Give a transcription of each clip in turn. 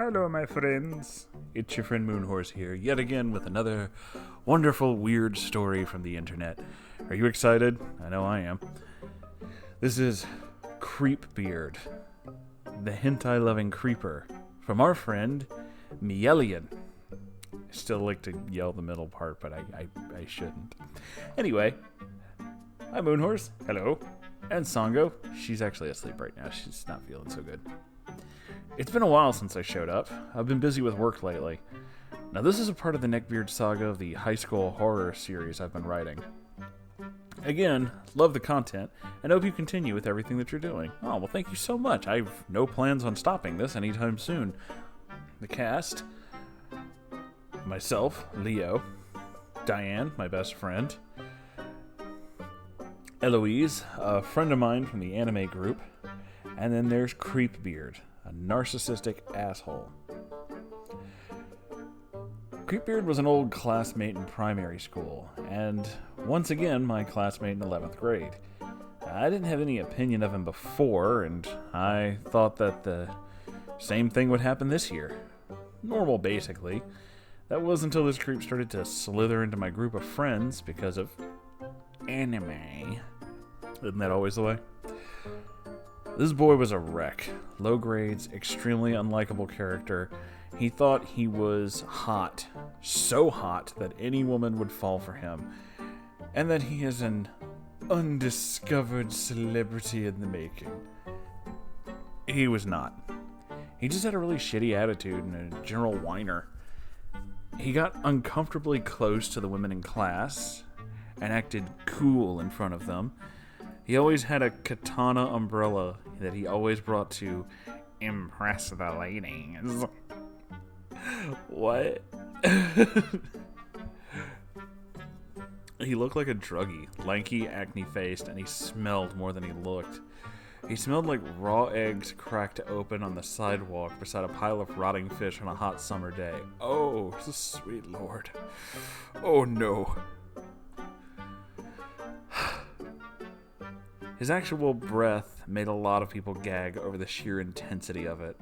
Hello, my friends. It's your friend Moonhorse here, yet again with another wonderful, weird story from the internet. Are you excited? I know I am. This is Creepbeard, the hentai-loving creeper, from our friend Mielian. I still like to yell the middle part, but I shouldn't. Anyway, hi Moonhorse. Hello. And Sango. She's actually asleep right now. She's not feeling so good. It's been a while since I showed up. I've been busy with work lately. Now this is a part of the Neckbeard saga of the high school horror series I've been writing. Again, love the content, and hope you continue with everything that you're doing. Oh, well thank you so much. I've no plans on stopping this anytime soon. The cast: myself, Leo, Diane, my best friend, Eloise, a friend of mine from the anime group, and then there's Creepbeard, a narcissistic asshole. Creepbeard was an old classmate in primary school, and once again my classmate in 11th grade. I didn't have any opinion of him before, and I thought that the same thing would happen this year. Normal, basically. That was until this creep started to slither into my group of friends because of anime. Isn't that always the way? This boy was a wreck. Low grades, extremely unlikable character. He thought he was hot. So hot that any woman would fall for him. And that he is an undiscovered celebrity in the making. He was not. He just had a really shitty attitude and a general whiner. He got uncomfortably close to the women in class and acted cool in front of them. He always had a katana umbrella that he always brought to impress the ladies. What? He looked like a druggie, lanky, acne-faced, and he smelled more than he looked. He smelled like raw eggs cracked open on the sidewalk beside a pile of rotting fish on a hot summer day. Oh, sweet Lord. Oh no. His actual breath made a lot of people gag over the sheer intensity of it.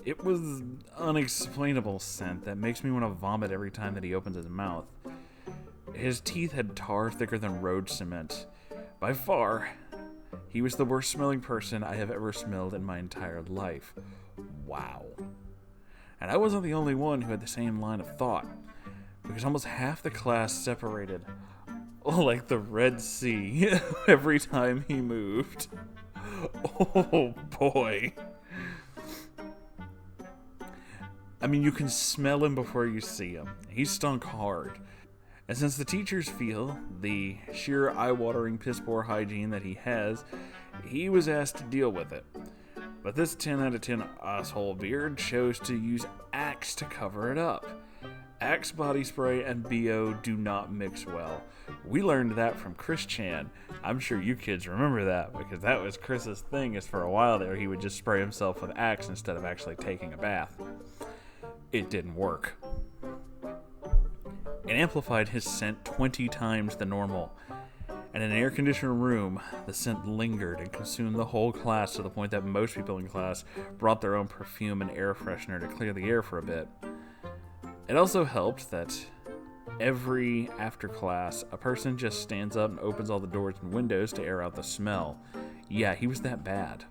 It was an unexplainable scent that makes me want to vomit every time that he opens his mouth. His teeth had tar thicker than road cement. By far, he was the worst smelling person I have ever smelled in my entire life. Wow. And I wasn't the only one who had the same line of thought, because almost half the class separated like the Red Sea every time he moved. Oh boy. I mean, you can smell him before you see him. He stunk hard. And since the teachers feel the sheer eye-watering piss-poor hygiene that he has, he was asked to deal with it. But this 10 out of 10 asshole beard chose to use Axe to cover it up. Axe body spray and BO do not mix well. We learned that from Chris Chan. I'm sure you kids remember that, because that was Chris's thing, is for a while there he would just spray himself with Axe instead of actually taking a bath. It didn't work. It amplified his scent 20 times the normal. And in an air-conditioned room, the scent lingered and consumed the whole class to the point that most people in class brought their own perfume and air freshener to clear the air for a bit. It also helped that every after class, a person just stands up and opens all the doors and windows to air out the smell. Yeah, he was that bad.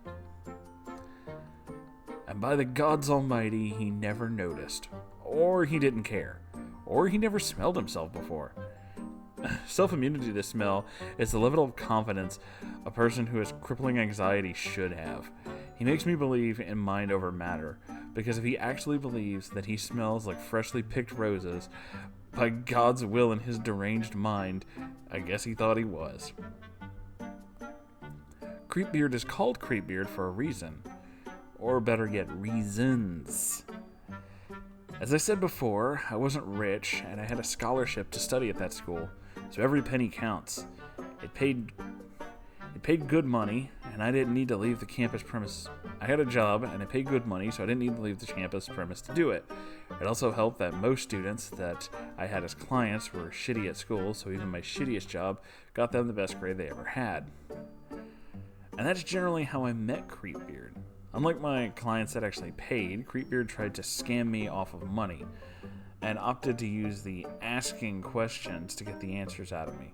And by the gods almighty, he never noticed. Or he didn't care. Or he never smelled himself before. Self-immunity to this smell is the level of confidence a person who has crippling anxiety should have. He makes me believe in mind over matter, because if he actually believes that he smells like freshly picked roses, by God's will in his deranged mind, I guess he thought he was. Creepbeard is called Creepbeard for a reason. Or better yet, reasons. As I said before, I wasn't rich, and I had a scholarship to study at that school, so every penny counts. It paid good money, and I didn't need to leave the campus premise. I had a job, and it paid good money, so I didn't need to leave the campus premise to do it. It also helped that most students that I had as clients were shitty at school, so even my shittiest job got them the best grade they ever had. And that's generally how I met Creepbeard. Unlike my clients that actually paid, Creepbeard tried to scam me off of money and opted to use the asking questions to get the answers out of me.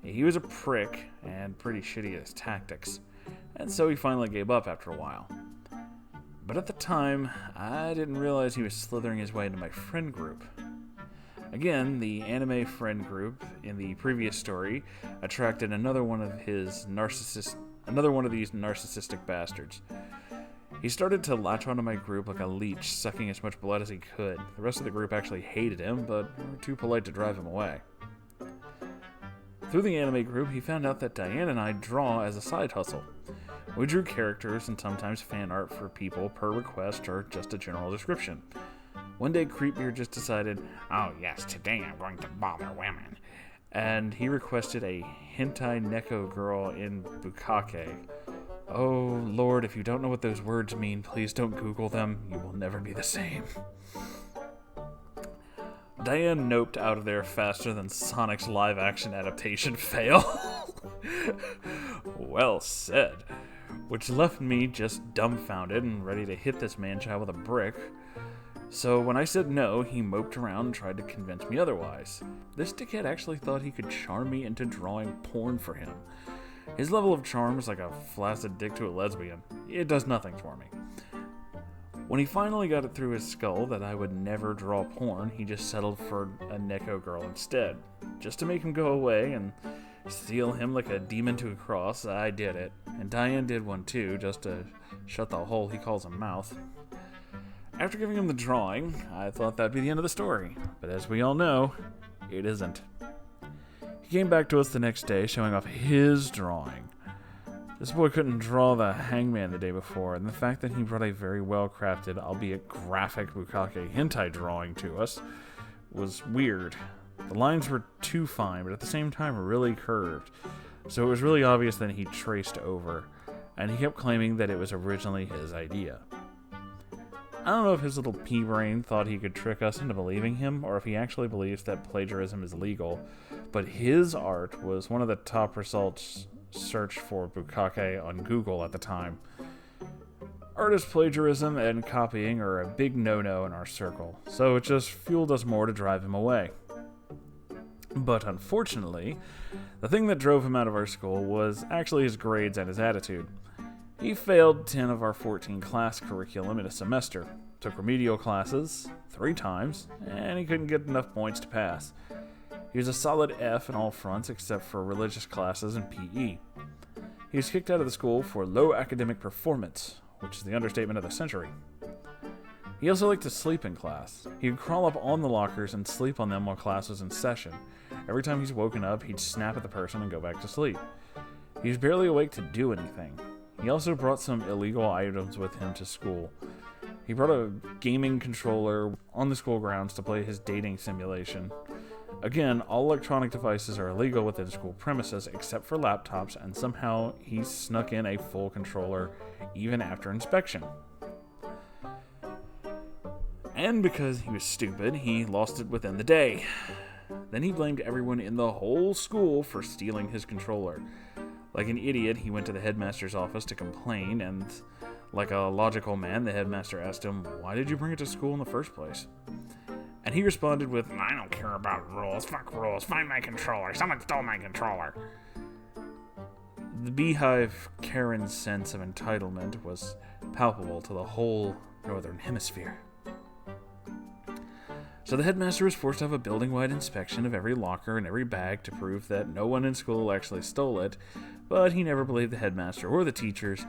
He was a prick and pretty shitty at his tactics, and so he finally gave up after a while. But at the time, I didn't realize he was slithering his way into my friend group. Again, the anime friend group in the previous story attracted another one of these narcissistic bastards. He started to latch onto my group like a leech, sucking as much blood as he could. The rest of the group actually hated him, but were too polite to drive him away. Through the anime group, he found out that Diane and I draw as a side hustle. We drew characters and sometimes fan art for people per request or just a general description. One day, Creepbeard just decided, "Oh yes, today I'm going to bother women." And he requested a hentai neko girl in bukkake. Oh Lord, if you don't know what those words mean, please don't Google them. You will never be the same. Diane noped out of there faster than Sonic's live-action adaptation fail. Well said. Which left me just dumbfounded and ready to hit this man-child with a brick. So when I said no, he moped around and tried to convince me otherwise. This dickhead actually thought he could charm me into drawing porn for him. His level of charm is like a flaccid dick to a lesbian. It does nothing for me. When he finally got it through his skull that I would never draw porn, he just settled for a neko girl instead. Just to make him go away and steal him like a demon to a cross, I did it. And Diane did one too, just to shut the hole he calls a mouth. After giving him the drawing, I thought that'd be the end of the story. But as we all know, it isn't. He came back to us the next day showing off his drawing. This boy couldn't draw the hangman the day before, and the fact that he brought a very well-crafted, albeit graphic bukkake hentai drawing to us was weird. The lines were too fine, but at the same time really curved, so it was really obvious that he traced over, and he kept claiming that it was originally his idea. I don't know if his little pea brain thought he could trick us into believing him, or if he actually believes that plagiarism is legal, but his art was one of the top results searched for bukkake on Google at the time. Artist plagiarism and copying are a big no-no in our circle, so it just fueled us more to drive him away. But unfortunately, the thing that drove him out of our school was actually his grades and his attitude. He failed 10 of our 14 class curriculum in a semester, took remedial classes 3 times, and he couldn't get enough points to pass. He was a solid F in all fronts except for religious classes and PE. He was kicked out of the school for low academic performance, which is the understatement of the century. He also liked to sleep in class. He would crawl up on the lockers and sleep on them while class was in session. Every time he's woken up, he'd snap at the person and go back to sleep. He was barely awake to do anything. He also brought some illegal items with him to school. He brought a gaming controller on the school grounds to play his dating simulation. Again, all electronic devices are illegal within school premises except for laptops, and somehow he snuck in a full controller even after inspection. And because he was stupid, he lost it within the day. Then he blamed everyone in the whole school for stealing his controller. Like an idiot, he went to the headmaster's office to complain, and like a logical man, the headmaster asked him, "Why did you bring it to school in the first place?" And he responded with, "I don't care about rules, fuck rules, find my controller, someone stole my controller." The Beehive Karen's sense of entitlement was palpable to the whole Northern Hemisphere. So the headmaster was forced to have a building-wide inspection of every locker and every bag to prove that no one in school actually stole it, but he never believed the headmaster or the teachers,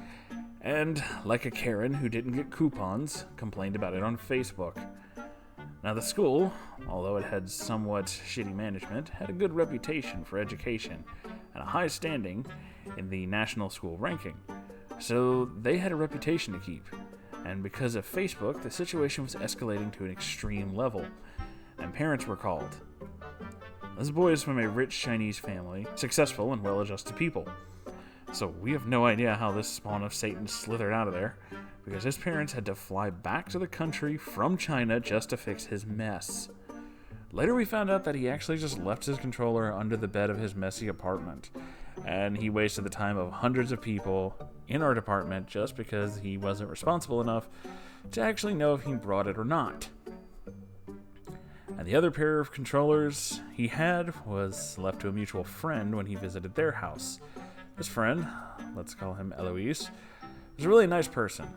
and, like a Karen who didn't get coupons, complained about it on Facebook. Now the school, although it had somewhat shitty management, had a good reputation for education and a high standing in the national school ranking, so they had a reputation to keep. And because of Facebook, the situation was escalating to an extreme level, and parents were called. This boy is from a rich Chinese family, successful and well-adjusted people. So we have no idea how this spawn of Satan slithered out of there, because his parents had to fly back to the country from China just to fix his mess. Later we found out that he actually just left his controller under the bed of his messy apartment, and he wasted the time of hundreds of people in our department just because he wasn't responsible enough to actually know if he brought it or not. And the other pair of controllers he had was left to a mutual friend when he visited their house. This friend, let's call him Eloise, was a really nice person.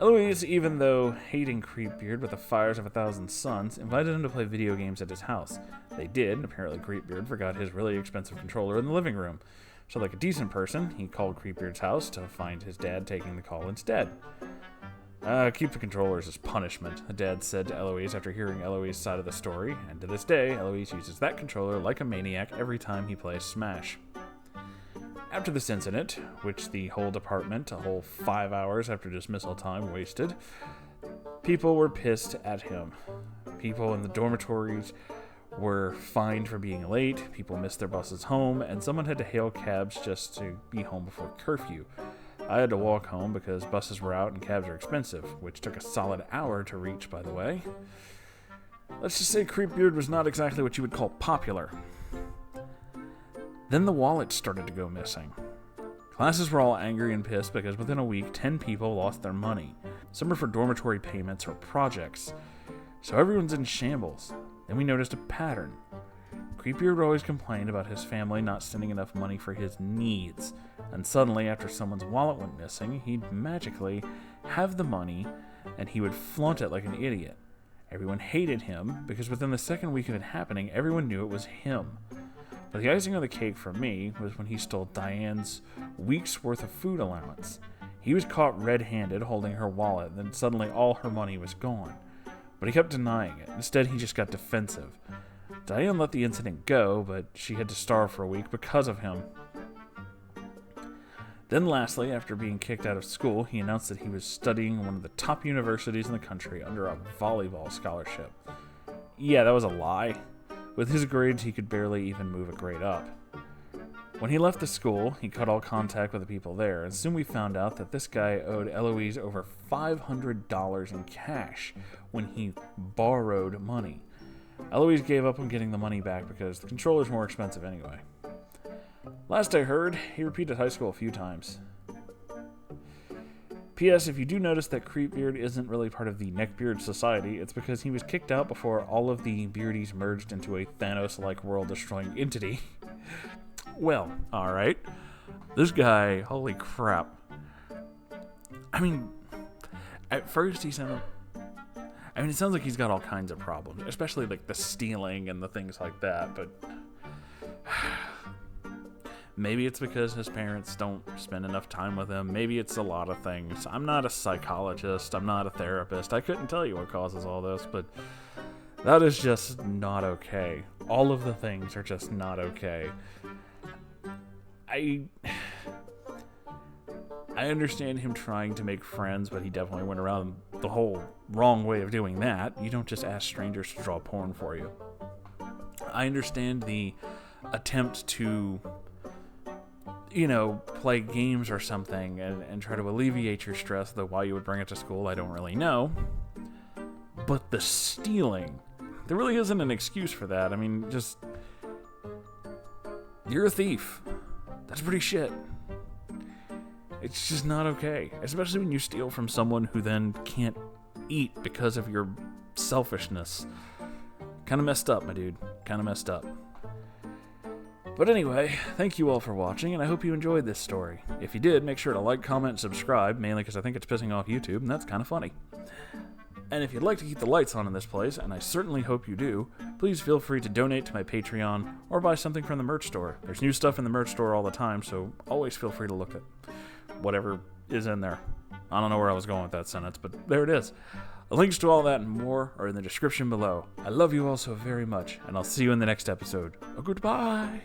Eloise, even though hating Creepbeard with the fires of 1,000 suns, invited him to play video games at his house. They did, and apparently Creepbeard forgot his really expensive controller in the living room. So like a decent person, he called Creepbeard's house to find his dad taking the call instead. Keep the controllers as punishment, the dad said to Eloise after hearing Eloise's side of the story, and to this day, Eloise uses that controller like a maniac every time he plays Smash. After this incident, which the whole department, a whole 5 hours after dismissal time, wasted, people were pissed at him. People in the dormitories were fined for being late, people missed their buses home, and someone had to hail cabs just to be home before curfew. I had to walk home because buses were out and cabs are expensive, which took a solid hour to reach, by the way. Let's just say Creepbeard was not exactly what you would call popular. Then the wallet started to go missing. Classes were all angry and pissed because within a week, 10 people lost their money. Some were for dormitory payments or projects. So everyone's in shambles. Then we noticed a pattern. Creepbeard always complained about his family not sending enough money for his needs. And suddenly, after someone's wallet went missing, he'd magically have the money and he would flaunt it like an idiot. Everyone hated him because within the second week of it happening, everyone knew it was him. But the icing on the cake for me was when he stole Diane's week's worth of food allowance. He was caught red-handed holding her wallet, and then suddenly all her money was gone. But he kept denying it. Instead, he just got defensive. Diane let the incident go, but she had to starve for a week because of him. Then lastly, after being kicked out of school, he announced that he was studying one of the top universities in the country under a volleyball scholarship. Yeah, that was a lie. With his grades, he could barely even move a grade up. When he left the school, he cut all contact with the people there, and soon we found out that this guy owed Eloise over $500 in cash when he borrowed money. Eloise gave up on getting the money back because the controller's more expensive anyway. Last I heard, he repeated high school a few times. P.S. If you do notice that Creepbeard isn't really part of the Neckbeard society, it's because he was kicked out before all of the Beardies merged into a Thanos-like world-destroying entity. Well, alright. This guy, holy crap. I mean, at first he sounded... it sounds like he's got all kinds of problems, especially like the stealing and the things like that, but... Maybe it's because his parents don't spend enough time with him. Maybe it's a lot of things. I'm not a psychologist. I'm not a therapist. I couldn't tell you what causes all this, but that is just not okay. All of the things are just not okay. I understand him trying to make friends, but he definitely went around the whole wrong way of doing that. You don't just ask strangers to draw porn for you. I understand the attempt to... play games or something and try to alleviate your stress, though why you would bring it to school, I don't really know. But the stealing, there really isn't an excuse for that. I mean, just, you're a thief. That's pretty shit. It's just not okay, especially when you steal from someone who then can't eat because of your selfishness. Kind of messed up, my dude. Kind of messed up. But anyway, thank you all for watching, and I hope you enjoyed this story. If you did, make sure to like, comment, and subscribe, mainly because I think it's pissing off YouTube, and that's kind of funny. And if you'd like to keep the lights on in this place, and I certainly hope you do, please feel free to donate to my Patreon or buy something from the merch store. There's new stuff in the merch store all the time, so always feel free to look at whatever is in there. I don't know where I was going with that sentence, but there it is. The links to all that and more are in the description below. I love you all so very much, and I'll see you in the next episode. Goodbye!